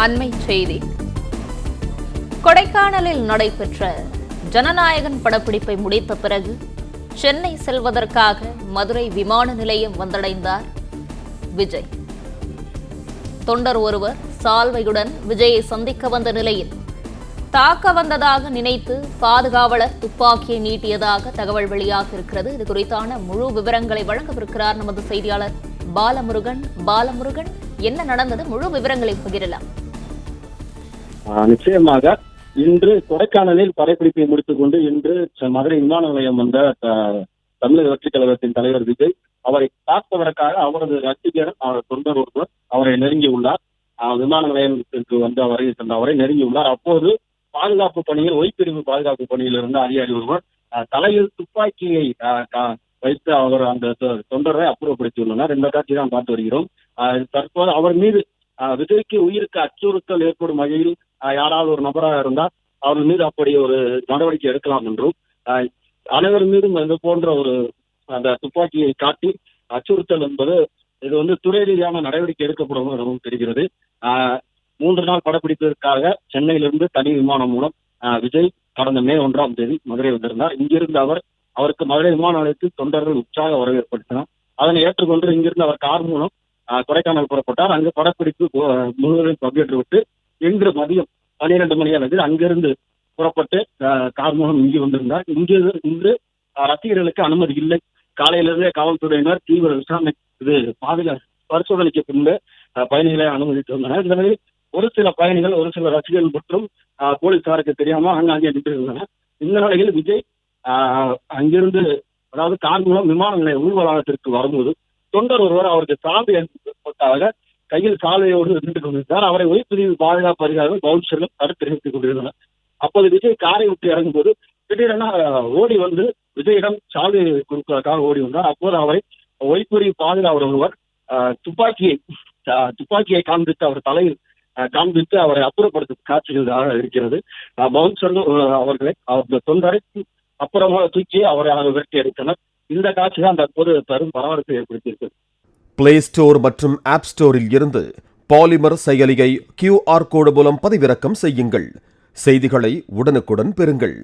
அண்மைச் செய்தி. கொடைக்கானலில் நடைபெற்ற ஜனநாயகன் படப்பிடிப்பை முடித்த பிறகு சென்னை செல்வதற்காக மதுரை விமான நிலையம் வந்தடைந்தார் விஜய். தொண்டர் ஒருவர் சால்வையுடன் விஜயை சந்திக்க வந்த நிலையில் தாக்க வந்ததாக நினைத்து பாதுகாவலர் துப்பாக்கியை நீட்டியதாக தகவல் வெளியாக இருக்கிறது. இது குறித்தான முழு விவரங்களை வழங்கவிருக்கிறார் நமது செய்தியாளர் பாலமுருகன். பாலமுருகன், என்ன நடந்தது? முழு விவரங்களை பகிரலாம். நிச்சயமாக இன்று கொடைக்கானலில் படப்பிடிப்பை முடித்துக் கொண்டு இன்று மதுரை விமான நிலையம் வந்த தமிழக வெற்றிக் கழகத்தின் தலைவர் விஜய் அவரை தாக்குவதற்காக அவரது ரசிகர் தொண்டர் ஒருவர் அவரை நெருங்கியுள்ளார். விமான நிலையத்திற்கு வந்து அவரை நெருங்கியுள்ளார். அப்போது பாதுகாப்பு பணியில் ஒய்பிரிவு பாதுகாப்பு பணியில் இருந்த அதிகாரி ஒருவர் தலையில் துப்பாக்கியை வைத்து அவர் அந்த தொண்டரை அப்புறப்படுத்தியுள்ளனர். இந்த காட்சி தான் பார்த்து வருகிறோம். தற்போது அவர் மீது விஜய்க்கு உயிருக்கு அச்சுறுத்தல் ஏற்படும் வகையில் யாராவது ஒரு நபராக இருந்தால் அவர் மீது அப்படி ஒரு நடவடிக்கை எடுக்கலாம் என்றும், அனைவர் மீதும் இது போன்ற ஒரு அந்த துப்பாக்கியை காட்டி அச்சுறுத்தல் என்பது இது வந்து துறை ரீதியான நடவடிக்கை எடுக்கப்படும் எனவும் தெரிகிறது. 3 நாள் படப்பிடிப்பதற்காக சென்னையிலிருந்து தனி விமானம் மூலம் விஜய் கடந்த மே 1ஆம் தேதி மதுரை வந்திருந்தார். இங்கிருந்து அவருக்கு மதுரை விமான நிலையத்தில் தொண்டர்கள் உற்சாக வரவேற்படுத்தினார். அதனை ஏற்றுக்கொண்டு இங்கிருந்து அவர் கார் மூலம் கொடைக்கானல் புறப்பட்டார். அங்கு படப்பிடிப்பு முழுவதும் பங்கேற்றுவிட்டு இன்று மதியம் 12 மணி அளவில் அங்கிருந்து புறப்பட்டு கார் மூலம் இங்கு வந்திருந்தார். இன்று ரசிகர்களுக்கு அனுமதி இல்லை. காலையிலிருந்தே காவல்துறையினர் தீவிர விசாரணை பரிசோதனைக்கு பின்பு பயணிகளை அனுமதித்து வந்தனர். இந்த நிலையில் ஒரு சில பயணிகள், ஒரு சில ரசிகர்கள் மற்றும் போலீசாருக்கு தெரியாமல் அங்கே நின்று இருந்தனர். இந்த நிலையில் விஜய் அங்கிருந்து, அதாவது கார் மூலம் விமான நிலைய உள்வளாகத்திற்கு வரும்போது தொண்டர் ஒருவர் அவருக்கு சால்வை அனுப்பப்பட்டதாக கையில் சால்வையோடு நின்று கொண்டிருந்தார். அவரை ஒய்பிரிவு பாதுகாப்பு அதிகாரிகள் பவுன்சர்கள் தடுத்து நிறுத்திக் கொண்டிருந்தனர். அப்போது விஜய் காரை விட்டு இறங்கும்போது திடீரென ஓடி வந்து விஜயிடம் சால்வை கொடுப்பதற்காக ஓடி வந்தார். அப்போது அவரை ஒய்பிரிவு பாதுகாவலர் ஒருவர் துப்பாக்கியை காண்பித்து அவர் தலையில் காண்பித்து அவரை அப்புறப்படுத்தும் காட்சிகளாக இருக்கிறது. பவுன்சர்கள் அவர்களை அவர் தொண்டரை அப்புறமாக தூக்கி அவரை விரட்டி அடித்தனர். இந்த காட்சி தான் தற்போது பெரும் பரபரப்பை ஏற்படுத்தியிருக்கு. பிளே ஸ்டோர் மற்றும் ஆப் ஸ்டோரில் இருந்து பாலிமர் செயலியை QR கோடு மூலம் பதிவிறக்கம் செய்யுங்கள். செய்திகளை உடனுக்குடன் பெறுங்கள்.